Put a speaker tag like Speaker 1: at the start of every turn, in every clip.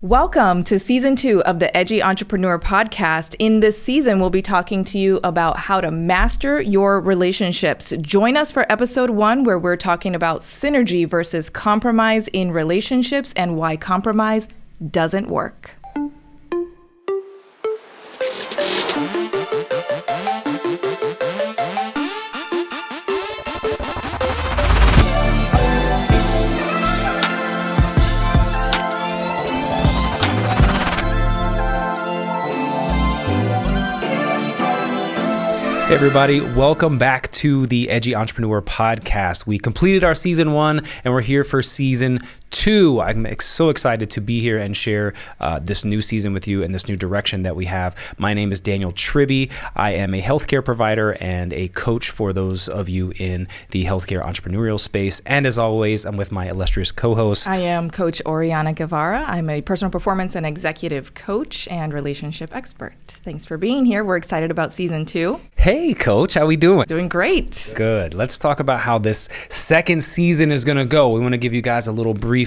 Speaker 1: Welcome to season 2 of the Edgy Entrepreneur podcast. In this season, we'll be talking to you about how to master your relationships. Join us for episode 1, where we're talking about synergy versus compromise in relationships and why compromise doesn't work.
Speaker 2: Hey everybody, welcome back to the Edgy Entrepreneur podcast. We completed our season 1 and we're here for season 2. I'm so excited to be here and share this new season with you and this new direction that we have. My name is Daniel Tribby. I am a healthcare provider and a coach for those of you in the healthcare entrepreneurial space. And as always, I'm with my illustrious co-host.
Speaker 1: I am Coach Oriana Guevara. I'm a personal performance and executive coach and relationship expert. Thanks for being here. We're excited about season 2.
Speaker 2: Hey, Coach, how we doing?
Speaker 1: Doing great.
Speaker 2: Good. Let's talk about how this second season is going to go. We want to give you guys a little brief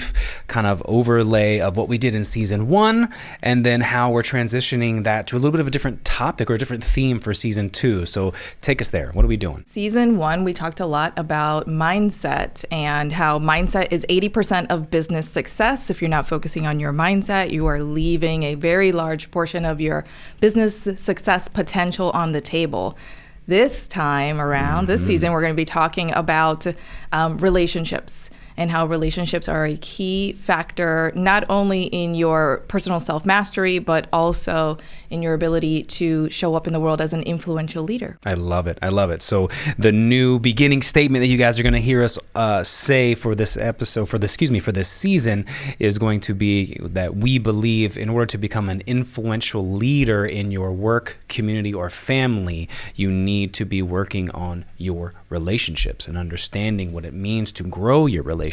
Speaker 2: kind of overlay of what we did in season 1 and then how we're transitioning that to a little bit of a different topic or a different theme for season 2. So take us there. What are we doing?
Speaker 1: Season 1, we talked a lot about mindset and how mindset is 80% of business success. If you're not focusing on your mindset, you are leaving a very large portion of your business success potential on the table. This time around, this season, we're going to be talking about relationships and how relationships are a key factor, not only in your personal self-mastery, but also in your ability to show up in the world as an influential leader.
Speaker 2: I love it. I love it. So the new beginning statement that you guys are going to hear us say for this episode, for this season is going to be that we believe in order to become an influential leader in your work, community, or family, you need to be working on your relationships and understanding what it means to grow your relationships.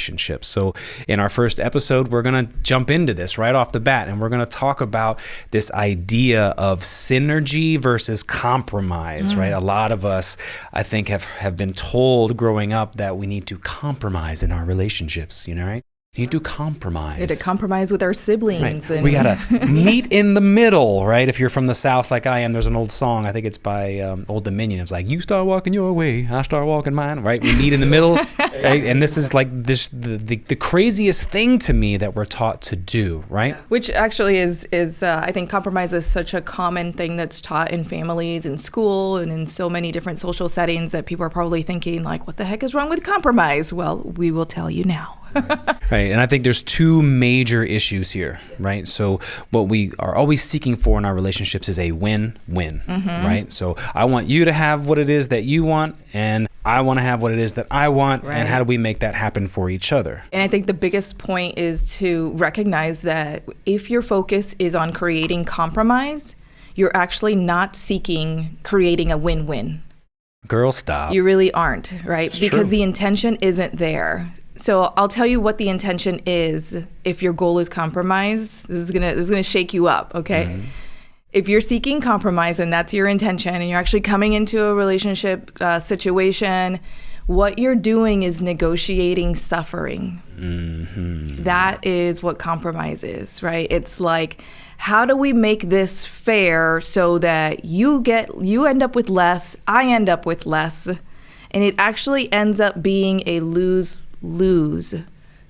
Speaker 2: So in our first episode, we're going to jump into this right off the bat, and we're going to talk about this idea of synergy versus compromise, right? A lot of us, I think, have been told growing up that we need to compromise in our relationships, right? You need to compromise.
Speaker 1: We had to compromise with our siblings.
Speaker 2: Right. We got to meet in the middle, right? If you're from the South like I am, there's an old song, I think it's by Old Dominion. It's like, you start walking your way, I start walking mine, right? We meet in the middle, right? And this is like the craziest thing to me that we're taught to do, right?
Speaker 1: Which actually is I think compromise is such a common thing that's taught in families, in school, and in so many different social settings that people are probably thinking like, what the heck is wrong with compromise? Well, we will tell you now.
Speaker 2: Right. And I think there's two major issues here, right? So what we are always seeking for in our relationships is a win-win, right? So I want you to have what it is that you want, and I want to have what it is that I want, right. And how do we make that happen for each other?
Speaker 1: And I think the biggest point is to recognize that if your focus is on creating compromise, you're actually not seeking creating a win-win.
Speaker 2: Girl, stop.
Speaker 1: You really aren't, right?
Speaker 2: It's
Speaker 1: because
Speaker 2: true.
Speaker 1: The intention isn't there. So I'll tell you what the intention is if your goal is compromise. This is gonna shake you up, okay? Mm-hmm. If you're seeking compromise and that's your intention and you're actually coming into a relationship situation, what you're doing is negotiating suffering. Mm-hmm. That is what compromise is, right? It's like, how do we make this fair so that you end up with less, I end up with less, and it actually ends up being a lose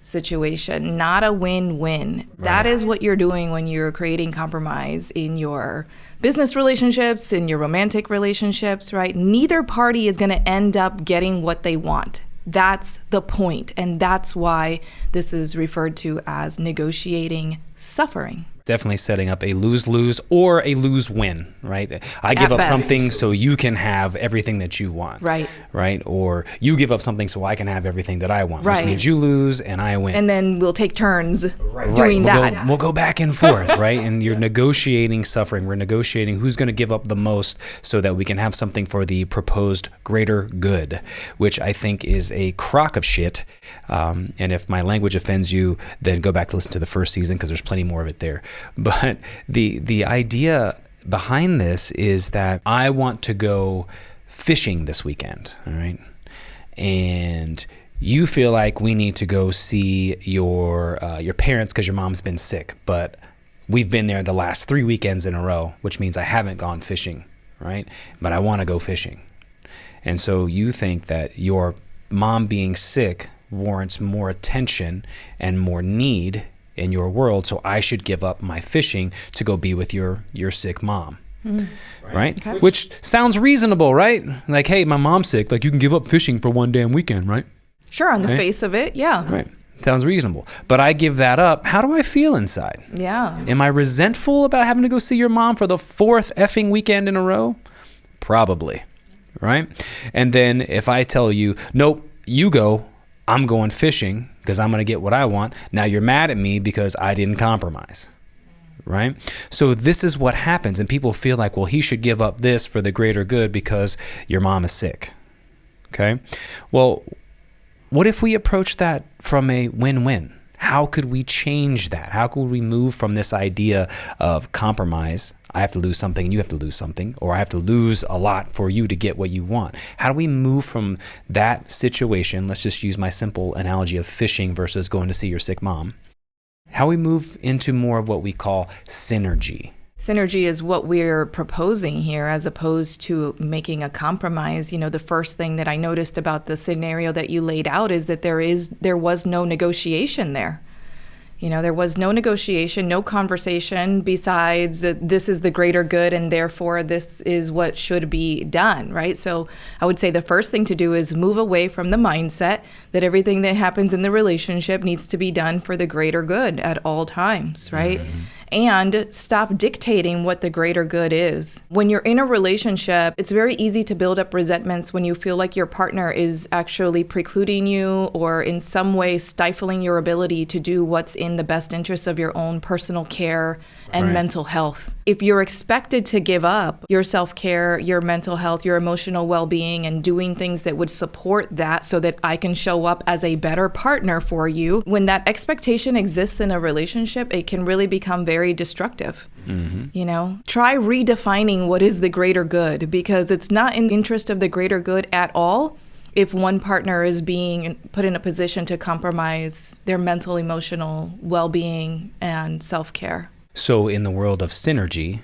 Speaker 1: situation, not a win-win. Right. That is what you're doing when you're creating compromise in your business relationships, in your romantic relationships, right? Neither party is going to end up getting what they want. That's the point, and that's why this is referred to as negotiating suffering.
Speaker 2: Definitely setting up a lose-lose or a lose-win, right? I give up something so you can have everything that you want, right? Or you give up something so I can have everything that I want, which means you lose and I win.
Speaker 1: And then we'll take turns doing that.
Speaker 2: We'll go back and forth, right? And you're negotiating suffering. We're negotiating who's going to give up the most so that we can have something for the proposed greater good, which I think is a crock of shit. And if my language offends you, then go back to listen to the first season because there's plenty more of it there. But the idea behind this is that I want to go fishing this weekend, all right? And you feel like we need to go see your parents because your mom's been sick, but we've been there the last 3 weekends in a row, which means I haven't gone fishing, right? But I want to go fishing. And so you think that your mom being sick warrants more attention and more need in your world, so I should give up my fishing to go be with your sick mom. Right? Okay. Which sounds reasonable, right? Like, hey, my mom's sick. Like, you can give up fishing for one damn weekend, right?
Speaker 1: Sure, on the face of it, yeah.
Speaker 2: Right. Sounds reasonable. But I give that up. How do I feel inside?
Speaker 1: Yeah.
Speaker 2: Am I resentful about having to go see your mom for the 4th effing weekend in a row? Probably. Right? And then if I tell you, nope, you go, I'm going fishing because I'm going to get what I want. Now you're mad at me because I didn't compromise. Right? So this is what happens. And people feel like, well, he should give up this for the greater good because your mom is sick. Okay? Well, what if we approach that from a win-win? How could we change that? How could we move from this idea of compromise? I have to lose something and you have to lose something, or I have to lose a lot for you to get what you want. How do we move from that situation? Let's just use my simple analogy of fishing versus going to see your sick mom. How we move into more of what we call synergy.
Speaker 1: Synergy is what we're proposing here as opposed to making a compromise. You know, the first thing that I noticed about the scenario that you laid out is that there was no negotiation there. You know, there was no negotiation, no conversation besides this is the greater good and therefore this is what should be done, right? So I would say the first thing to do is move away from the mindset that everything that happens in the relationship needs to be done for the greater good at all times, right? Mm-hmm. And stop dictating what the greater good is. When you're in a relationship, it's very easy to build up resentments when you feel like your partner is actually precluding you or in some way stifling your ability to do what's in the best interest of your own personal care and mental health. If you're expected to give up your self-care, your mental health, your emotional well-being, and doing things that would support that so that I can show up as a better partner for you, when that expectation exists in a relationship, it can really become very destructive. Mm-hmm. You know, try redefining what is the greater good, because it's not in the interest of the greater good at all if one partner is being put in a position to compromise their mental, emotional well-being and self-care.
Speaker 2: So in the world of synergy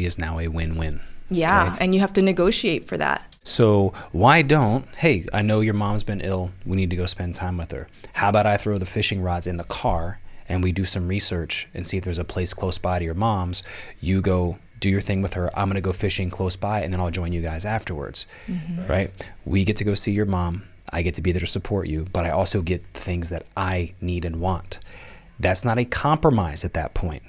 Speaker 2: is now a win-win.
Speaker 1: Yeah, okay? And you have to negotiate for that.
Speaker 2: So why don't, hey, I know your mom's been ill. We need to go spend time with her. How about I throw the fishing rods in the car and we do some research and see if there's a place close by to your mom's. You go do your thing with her. I'm going to go fishing close by and then I'll join you guys afterwards, right? We get to go see your mom. I get to be there to support you, but I also get the things that I need and want. That's not a compromise at that point.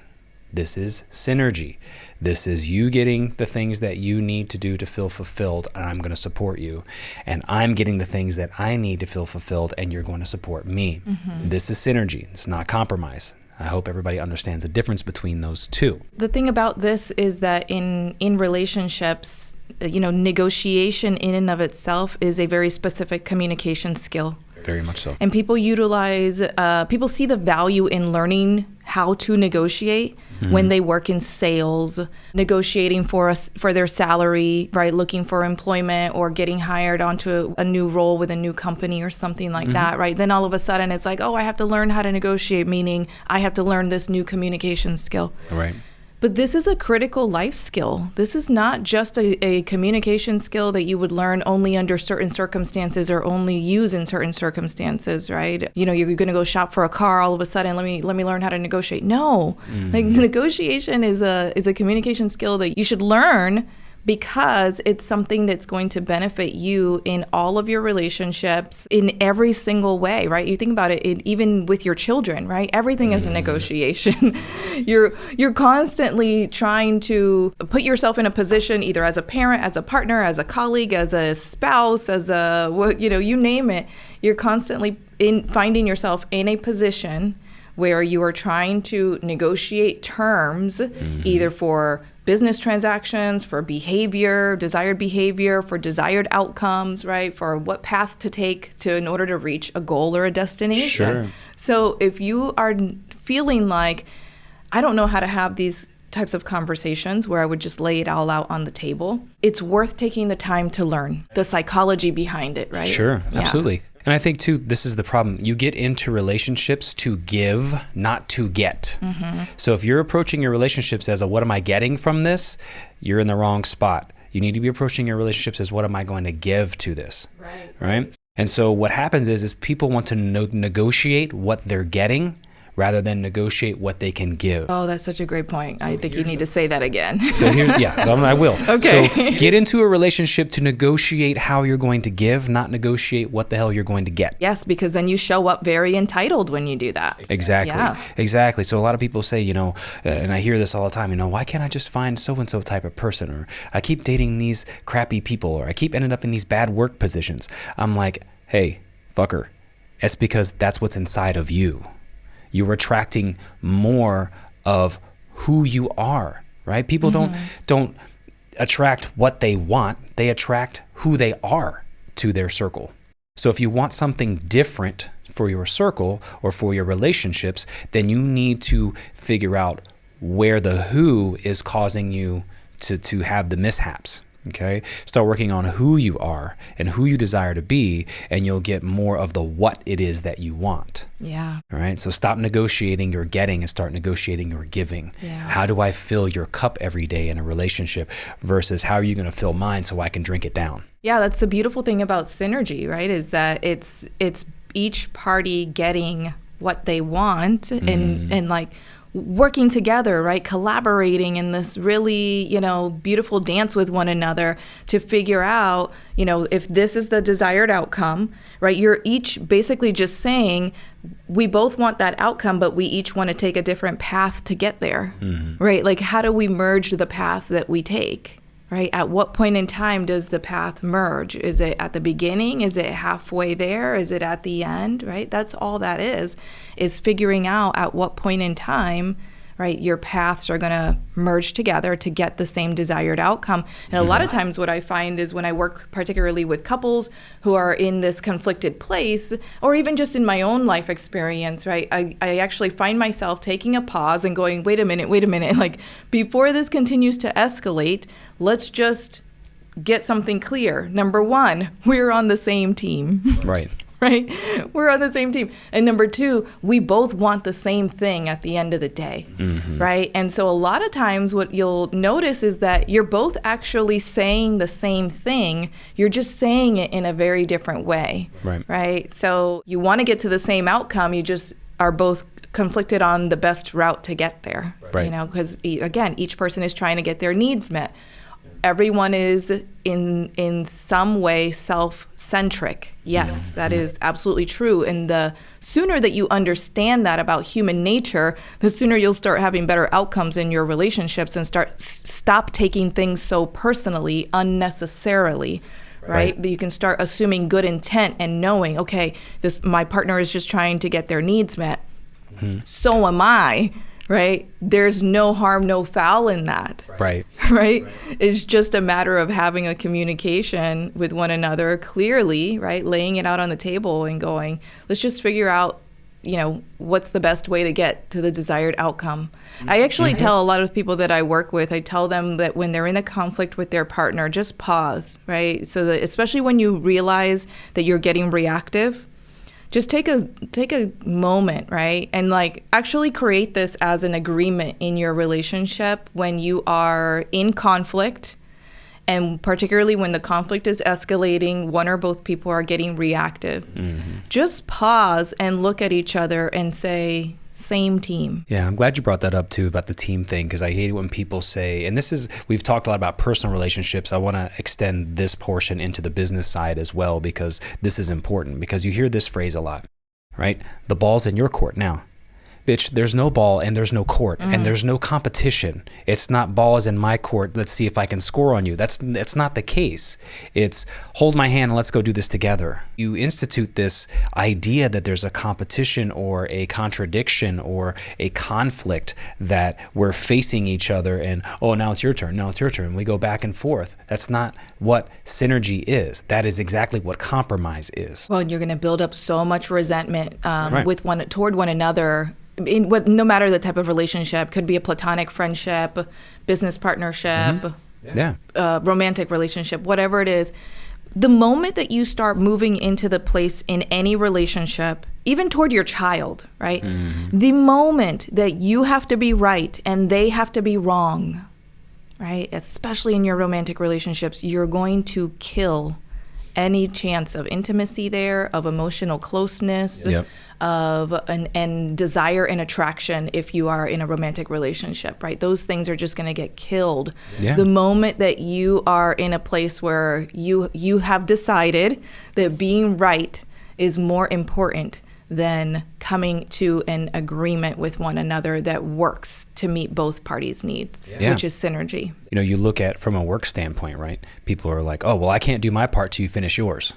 Speaker 2: This is synergy. This is you getting the things that you need to do to feel fulfilled, and I'm going to support you. And I'm getting the things that I need to feel fulfilled, and you're going to support me. Mm-hmm. This is synergy. It's not compromise. I hope everybody understands the difference between those two.
Speaker 1: The thing about this is that in relationships, you know, negotiation in and of itself is a very specific communication skill.
Speaker 2: Very much so.
Speaker 1: And people people see the value in learning how to negotiate when they work in sales, negotiating for their salary, right? Looking for employment or getting hired onto a new role with a new company or something like that, right? Then all of a sudden it's like, oh, I have to learn how to negotiate, meaning I have to learn this new communication skill.
Speaker 2: Right.
Speaker 1: But this is a critical life skill. This is not just a communication skill that you would learn only under certain circumstances or only use in certain circumstances, right? You know, you're going to go shop for a car, all of a sudden, let me learn how to negotiate. No, like negotiation is a communication skill that you should learn because it's something that's going to benefit you in all of your relationships in every single way, right? You think about it, even with your children, right? Everything is a negotiation. You're constantly trying to put yourself in a position, either as a parent, as a partner, as a colleague, as a spouse, as you name it. You're constantly finding yourself in a position where you are trying to negotiate terms, either for business transactions, for desired behavior, for desired outcomes, right? For what path to take in order to reach a goal or a destination.
Speaker 2: Sure.
Speaker 1: So if you are feeling like, I don't know how to have these types of conversations where I would just lay it all out on the table, it's worth taking the time to learn the psychology behind it, right?
Speaker 2: Sure, absolutely. And I think too, this is the problem. You get into relationships to give, not to get. So if you're approaching your relationships as a, what am I getting from this? You're in the wrong spot. You need to be approaching your relationships as, what am I going to give to this? Right? And so what happens is people want to negotiate what they're getting rather than negotiate what they can give.
Speaker 1: Oh, that's such a great point. I think you need to say that again.
Speaker 2: So I will.
Speaker 1: Okay.
Speaker 2: So get into a relationship to negotiate how you're going to give, not negotiate what the hell you're going to get.
Speaker 1: Yes, because then you show up very entitled when you do that.
Speaker 2: Exactly.
Speaker 1: Yeah.
Speaker 2: Exactly. So a lot of people say, and I hear this all the time, why can't I just find so-and-so type of person? Or I keep dating these crappy people, or I keep ending up in these bad work positions. I'm like, hey, fucker, it's because that's what's inside of you. You're attracting more of who you are, right? People don't attract what they want. They attract who they are to their circle. So if you want something different for your circle or for your relationships, then you need to figure out where the who is causing you to have the mishaps. Okay, start working on who you are and who you desire to be, and you'll get more of the what it is that you want.
Speaker 1: Yeah.
Speaker 2: All right. So stop negotiating your getting and start negotiating your giving.
Speaker 1: Yeah.
Speaker 2: How do I fill your cup every day in a relationship versus how are you going to fill mine so I can drink it down?
Speaker 1: Yeah, that's the beautiful thing about synergy, right? Is that it's each party getting what they want and like working together, right? Collaborating in this really, beautiful dance with one another to figure out, if this is the desired outcome, right? You're each basically just saying, we both want that outcome, but we each want to take a different path to get there, right? Like, how do we merge the path that we take? Right? At what point in time does the path merge? Is it at the beginning? Is it halfway there? Is it at the end? Right? That's all that is figuring out at what point in time, right, your paths are going to merge together to get the same desired outcome. And a lot of times what I find is when I work particularly with couples who are in this conflicted place, or even just in my own life experience, right, I actually find myself taking a pause and going, wait a minute, like, before this continues to escalate, let's just get something clear. Number one, we're on the same team.
Speaker 2: Right.
Speaker 1: Right? We're on the same team. And number two, we both want the same thing at the end of the day, right? And so a lot of times what you'll notice is that you're both actually saying the same thing. You're just saying it in a very different way, right? So you want to get to the same outcome. You just are both conflicted on the best route to get there, because again, each person is trying to get their needs met. Everyone is in some way self-centric. Yes, that is absolutely true. And the sooner that you understand that about human nature, the sooner you'll start having better outcomes in your relationships and stop taking things so personally, unnecessarily. Right? But you can start assuming good intent and knowing, okay, my partner is just trying to get their needs met. So am I. Right? There's no harm, no foul in that. Right? It's just a matter of having a communication with one another clearly, right? Laying it out on the table and going, let's just figure out, what's the best way to get to the desired outcome. I actually tell a lot of people that I work with, I tell them that when they're in a conflict with their partner, just pause, right? So that especially when you realize that you're getting reactive, just take a moment, right? And like actually create this as an agreement in your relationship when you are in conflict, and particularly when the conflict is escalating, one or both people are getting reactive. Just pause and look at each other and say, same team.
Speaker 2: Yeah, I'm glad you brought that up too about the team thing, because I hate it when people say, and we've talked a lot about personal relationships. I want to extend this portion into the business side as well, because this is important, because you hear this phrase a lot, right? The ball's in your court now. Bitch, there's no ball and there's no court and there's no competition. It's not ball is in my court. Let's see if I can score on you. That's not the case. It's hold my hand and let's go do this together. You institute this idea that there's a competition or a contradiction or a conflict that we're facing each other and, oh, now it's your turn. Now it's your turn. We go back and forth. That's not what synergy is. That is exactly what compromise is.
Speaker 1: Well, you're going to build up so much resentment toward one another. No matter the type of relationship, could be a platonic friendship, business partnership, romantic relationship, whatever it is. the moment that you start moving into the place in any relationship, even toward your child, right? The moment that you have to be right and they have to be wrong, right? Especially in your romantic relationships, you're going to kill any chance of intimacy there, of emotional closeness, of and desire and attraction if you are in a romantic relationship, right? Those things are just going to get killed. The moment that you are in a place where you have decided that being right is more important than coming to an agreement with one another that works to meet both parties' needs, which is synergy.
Speaker 2: You know, you look at from a work standpoint, right? People are like, oh, well, I can't do my part till you finish yours.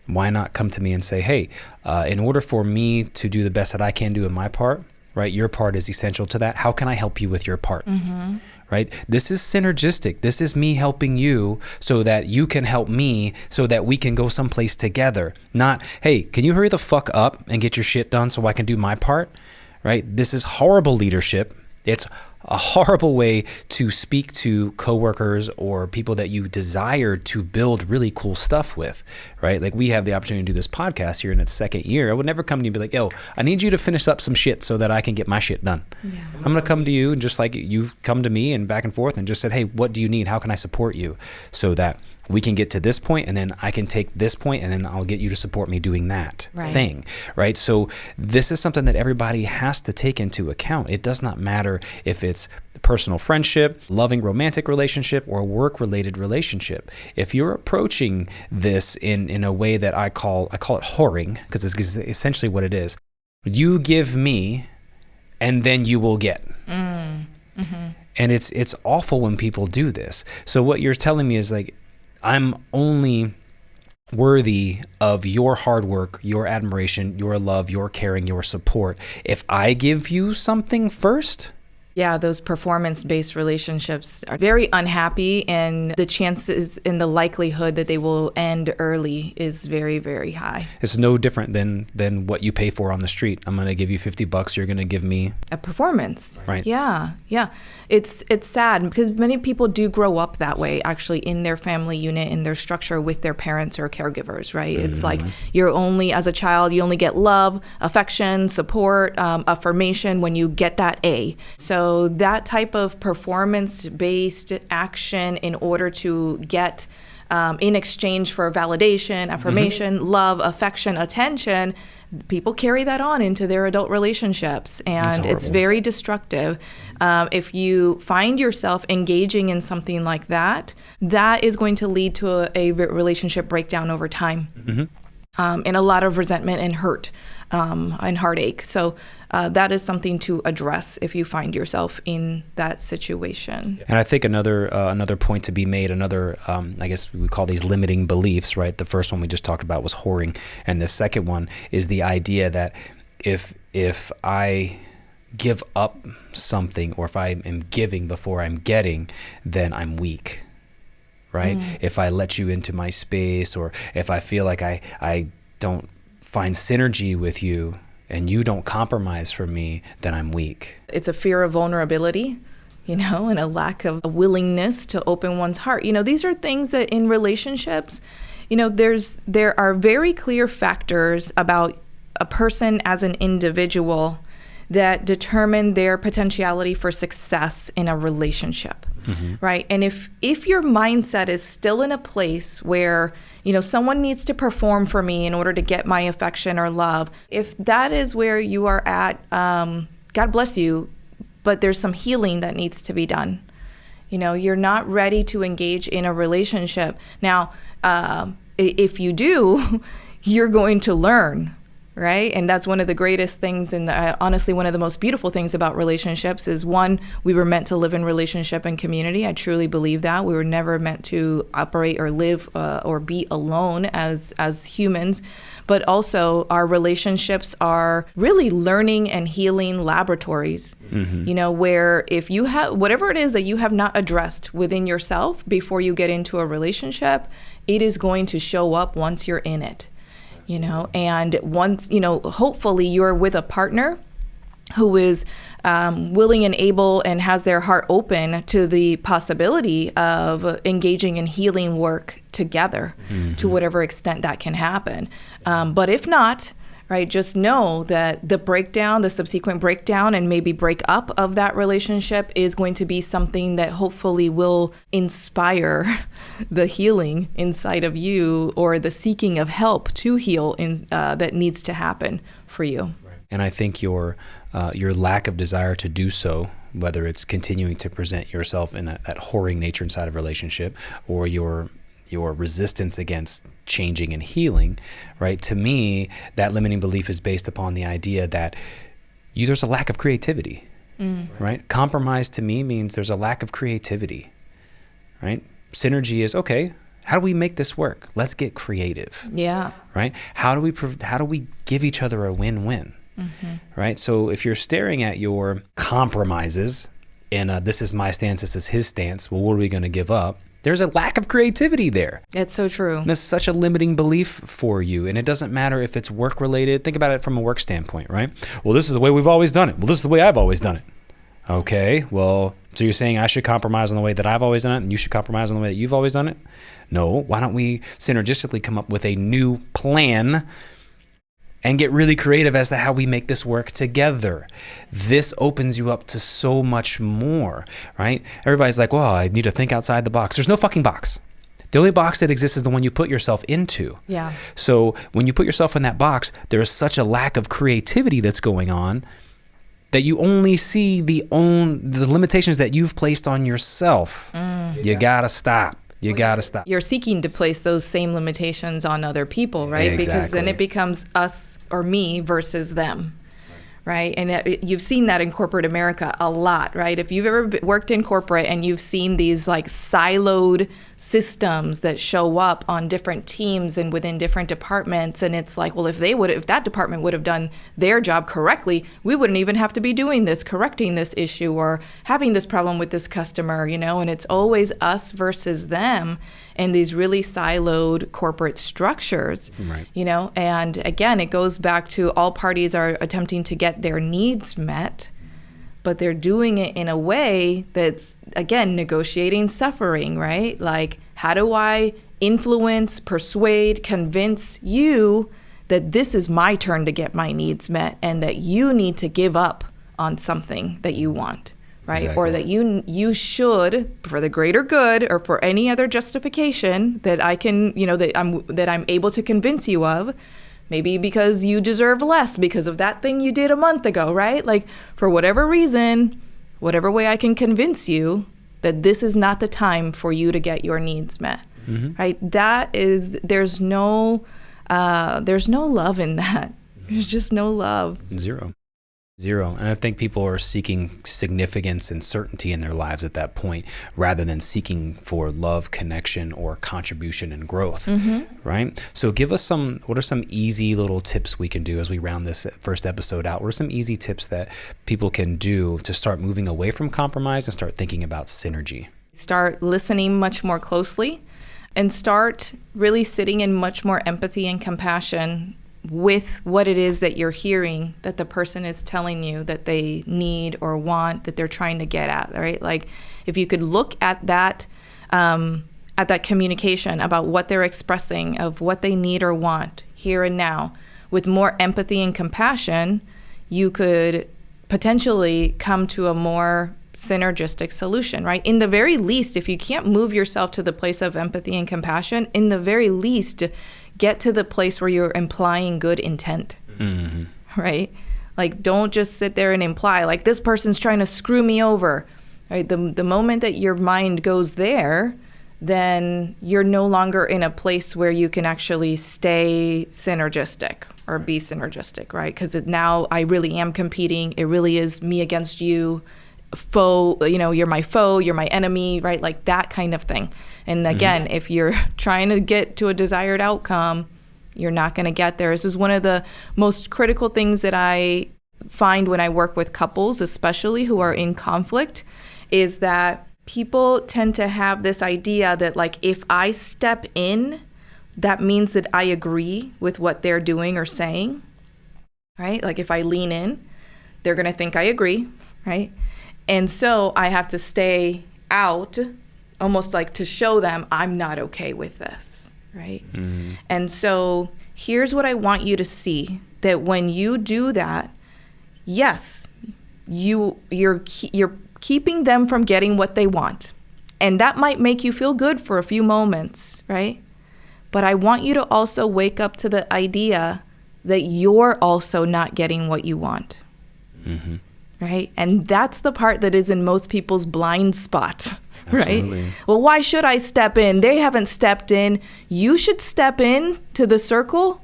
Speaker 2: Why not come to me and say, hey, in order for me to do the best that I can do in my part, right? Your part is essential to that. How can I help you with your part? Right? This is synergistic. This is me helping you so that you can help me so that we can go someplace together. Not, hey, can you hurry the fuck up and get your shit done so I can do my part? Right? This is horrible leadership. It's a horrible way to speak to coworkers or people that you desire to build really cool stuff with, right? Like we have the opportunity to do this podcast here in its second year. I would never come to you and be like, yo, I need you to finish up some shit so that I can get my shit done. I'm going to come to you and just like you've come to me and back and forth and just said, hey, what do you need? How can I support you so that we can get to this point and then I can take this point and then I'll get you to support me doing that thing, right? So this is something that everybody has to take into account. It does not matter if it's personal friendship, loving romantic relationship, or work-related relationship. If you're approaching this in a way that I call it whoring, because it's essentially what it is. You give me and then you will get. And it's awful when people do this. So what you're telling me is like, I'm only worthy of your hard work, your admiration, your love, your caring, your support if I give you something first.
Speaker 1: Yeah, those performance-based relationships are very unhappy, and the chances and the likelihood that they will end early is very, very high.
Speaker 2: It's no different than what you pay for on the street. I'm going to give you $50. You're going to give me
Speaker 1: a performance.
Speaker 2: Right.
Speaker 1: Yeah. It's sad because many people do grow up that way, actually, in their family unit, in their structure with their parents or caregivers, right? It's like you're only, as a child, you only get love, affection, support, affirmation when you get that A. So that type of performance-based action in order to get in exchange for validation, affirmation, love, affection, attention, people carry that on into their adult relationships, and it's very destructive. If you find yourself engaging in something like that, that is going to lead to a relationship breakdown over time, and a lot of resentment and hurt and heartache. So that is something to address if you find yourself in that situation.
Speaker 2: And I think another point to be made, I guess we call these limiting beliefs, right? The first one we just talked about was whoring, and the second one is the idea that if I give up something, or if I am giving before I'm getting, then I'm weak, right? If I let you into my space, or if I feel like I don't find synergy with you and you don't compromise for me, then I'm weak.
Speaker 1: It's a fear of vulnerability, and a lack of a willingness to open one's heart. These are things that in relationships, there are very clear factors about a person as an individual that determine their potentiality for success in a relationship. Right? And if your mindset is still in a place where, someone needs to perform for me in order to get my affection or love, if that is where you are at, God bless you, but there's some healing that needs to be done. You're not ready to engage in a relationship. Now, if you do, you're going to learn. Right? And that's one of the greatest things, and honestly, one of the most beautiful things about relationships is, one, we were meant to live in relationship and community. I truly believe that. We were never meant to operate or live or be alone as humans. But also, our relationships are really learning and healing laboratories, where if you have whatever it is that you have not addressed within yourself before you get into a relationship, it is going to show up once you're in it. And once, hopefully you're with a partner who is willing and able and has their heart open to the possibility of engaging in healing work together to whatever extent that can happen. But if not, right, just know that the breakdown, the subsequent breakdown and maybe break up of that relationship is going to be something that hopefully will inspire the healing inside of you, or the seeking of help to heal that needs to happen for you.
Speaker 2: And I think your lack of desire to do so, whether it's continuing to present yourself in that whoring nature inside of a relationship, or your resistance against changing and healing, right? To me, that limiting belief is based upon the idea that there's a lack of creativity, right? Compromise to me means there's a lack of creativity, right? Synergy is, okay, how do we make this work? Let's get creative.
Speaker 1: Yeah.
Speaker 2: Right? How do we give each other a win-win? Right? So if you're staring at your compromises and this is my stance, this is his stance, well, what are we going to give up? There's a lack of creativity there.
Speaker 1: It's so true.
Speaker 2: And that's such a limiting belief for you. And it doesn't matter if it's work related. Think about it from a work standpoint, right? Well, this is the way we've always done it. Well, this is the way I've always done it. Okay, well, so you're saying I should compromise on the way that I've always done it and you should compromise on the way that you've always done it? No, why don't we synergistically come up with a new plan and get really creative as to how we make this work together. This opens you up to so much more, right? Everybody's like, well, I need to think outside the box. There's no fucking box. The only box that exists is the one you put yourself into.
Speaker 1: Yeah.
Speaker 2: So when you put yourself in that box, there is such a lack of creativity that's going on that you only see the limitations that you've placed on yourself. You gotta stop. You gotta stop.
Speaker 1: You're seeking to place those same limitations on other people, right?
Speaker 2: Exactly.
Speaker 1: Because then it becomes us or me versus them, right? And you've seen that in corporate America a lot, right? If you've ever worked in corporate and you've seen these like siloed systems that show up on different teams and within different departments, and it's like, well, if that department would have done their job correctly, we wouldn't even have to be doing this, correcting this issue or having this problem with this customer, and it's always us versus them in these really siloed corporate structures,
Speaker 2: right.
Speaker 1: And again, it goes back to all parties are attempting to get their needs met, but they're doing it in a way that's, again, negotiating suffering, right? Like, how do I influence, persuade, convince you that this is my turn to get my needs met and that you need to give up on something that you want, right?
Speaker 2: Exactly.
Speaker 1: Or that you should, for the greater good or for any other justification that I can, that I'm able to convince you of, maybe because you deserve less because of that thing you did a month ago, right? Like, for whatever reason, whatever way I can convince you that this is not the time for you to get your needs met, right? There's no love in that. There's just no love.
Speaker 2: Zero. And I think people are seeking significance and certainty in their lives at that point, rather than seeking for love, connection, or contribution and growth, right? So give us what are some easy little tips we can do as we round this first episode out? What are some easy tips that people can do to start moving away from compromise and start thinking about synergy?
Speaker 1: Start listening much more closely and start really sitting in much more empathy and compassion with what it is that you're hearing that the person is telling you that they need or want, that they're trying to get at, right? Like, if you could look at that communication about what they're expressing, of what they need or want here and now, with more empathy and compassion, you could potentially come to a more synergistic solution, right? In the very least, if you can't move yourself to the place of empathy and compassion, in the very least, get to the place where you're implying good intent, right? Like, don't just sit there and imply, like, this person's trying to screw me over, right? The moment that your mind goes there, then you're no longer in a place where you can actually stay synergistic or be synergistic, right? Because now I really am competing. It really is me against you. Foe, you're my foe, you're my enemy, right? Like that kind of thing. And again, if you're trying to get to a desired outcome, you're not going to get there. This is one of the most critical things that I find when I work with couples, especially who are in conflict, is that people tend to have this idea that, like, if I step in, that means that I agree with what they're doing or saying, right? Like, if I lean in, they're going to think I agree, right? And so I have to stay out almost like to show them I'm not okay with this, right? Mm-hmm. And so here's what I want you to see, that when you do that, yes, you're keeping them from getting what they want. And that might make you feel good for a few moments, right? But I want you to also wake up to the idea that you're also not getting what you want, mm-hmm. right? And that's the part that is in most people's blind spot,
Speaker 2: Absolutely.
Speaker 1: right? Well, why should I step in? They haven't stepped in. You should step in to the circle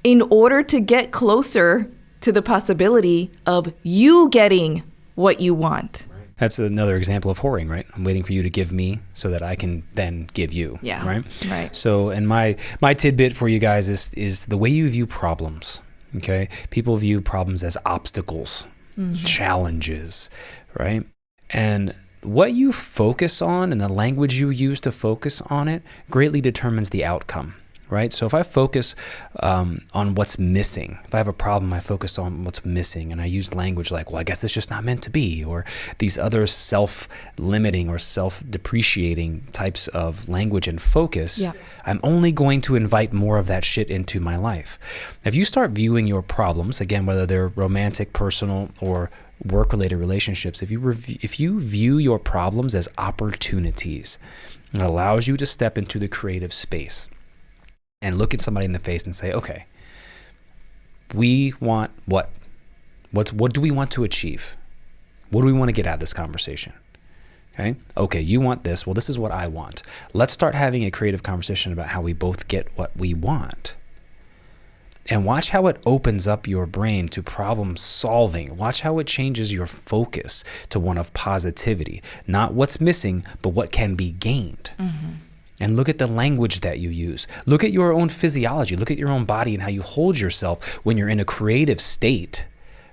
Speaker 1: in order to get closer to the possibility of you getting what you want.
Speaker 2: That's another example of whoring, right? I'm waiting for you to give me so that I can then give you.
Speaker 1: Yeah.
Speaker 2: Right. So, and my tidbit for you guys is the way you view problems. Okay. People view problems as obstacles, mm-hmm. challenges, right? And what you focus on and the language you use to focus on it greatly determines the outcome. Right? So if I focus on what's missing, if I have a problem, I focus on what's missing, and I use language like, well, I guess it's just not meant to be, or these other self-limiting or self-depreciating types of language and focus, I'm only going to invite more of that shit into my life. If you start viewing your problems, again, whether they're romantic, personal, or work-related relationships, if you view your problems as opportunities, it allows you to step into the creative space and look at somebody in the face and say, okay, we want what? What do we want to achieve? What do we want to get out of this conversation? Okay, you want this. Well, this is what I want. Let's start having a creative conversation about how we both get what we want. And watch how it opens up your brain to problem solving. Watch how it changes your focus to one of positivity. Not what's missing, but what can be gained. Mm-hmm. And look at the language that you use. Look at your own physiology. Look at your own body and how you hold yourself when you're in a creative state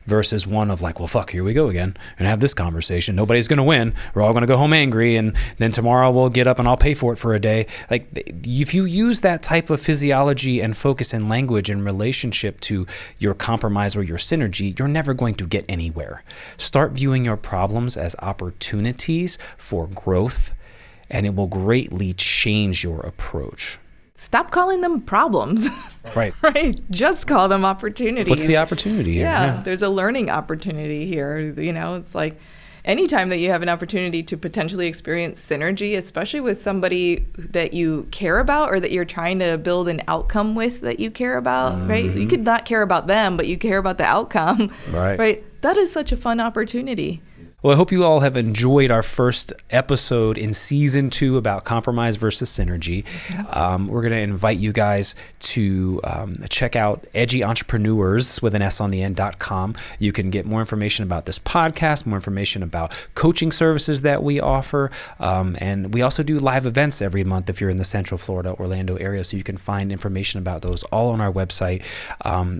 Speaker 2: versus one of like, well, fuck, here we go again and have this conversation. Nobody's going to win. We're all going to go home angry, and then tomorrow we'll get up and I'll pay for it for a day. Like, if you use that type of physiology and focus and language in relationship to your compromise or your synergy, you're never going to get anywhere. Start viewing your problems as opportunities for growth, and it will greatly change your approach.
Speaker 1: Stop calling them problems.
Speaker 2: Right.
Speaker 1: Right. Just call them opportunities.
Speaker 2: What's the opportunity here?
Speaker 1: Yeah, there's a learning opportunity here. You know, it's like anytime that you have an opportunity to potentially experience synergy, especially with somebody that you care about or that you're trying to build an outcome with that you care about, mm-hmm. right? You could not care about them, but you care about the outcome. Right. That is such a fun opportunity.
Speaker 2: Well, I hope you all have enjoyed our first episode in season 2 about compromise versus synergy. We're going to invite you guys to check out Edgy Entrepreneurs with an S on the end.com. You can get more information about this podcast, more information about coaching services that we offer. And we also do live events every month if you're in the Central Florida, Orlando area. So you can find information about those all on our website.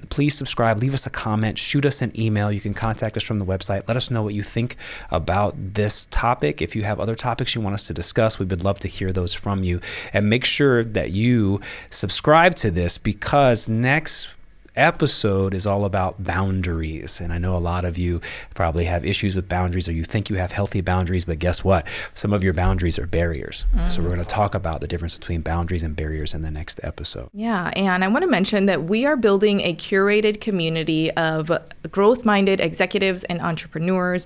Speaker 2: Please subscribe, leave us a comment, shoot us an email. You can contact us from the website. Let us know what you think about this topic. If you have other topics you want us to discuss, we would love to hear those from you. And make sure that you subscribe to this, because next episode is all about boundaries. And I know a lot of you probably have issues with boundaries, or you think you have healthy boundaries, but guess what? Some of your boundaries are barriers. So we're going to talk about the difference between boundaries and barriers in the next episode.
Speaker 1: Yeah, and I want to mention that we are building a curated community of growth-minded executives and entrepreneurs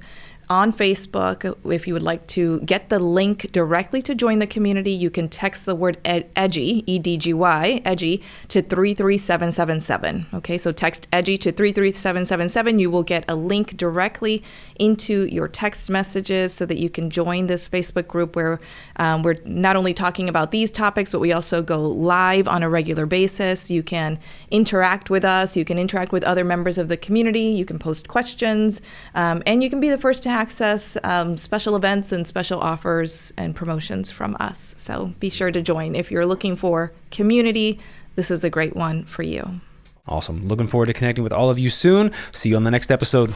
Speaker 1: on Facebook. If you would like to get the link directly to join the community, you can text the word Edgy, E-D-G-Y, Edgy, to 33777. Okay, so text Edgy to 33777. You will get a link directly into your text messages so that you can join this Facebook group where we're not only talking about these topics, but we also go live on a regular basis. You can interact with us. You can interact with other members of the community. You can post questions, and you can be the first to access special events and special offers and promotions from us. So be sure to join. If you're looking for community, this is a great one for you.
Speaker 2: Awesome. Looking forward to connecting with all of you soon. See you on the next episode.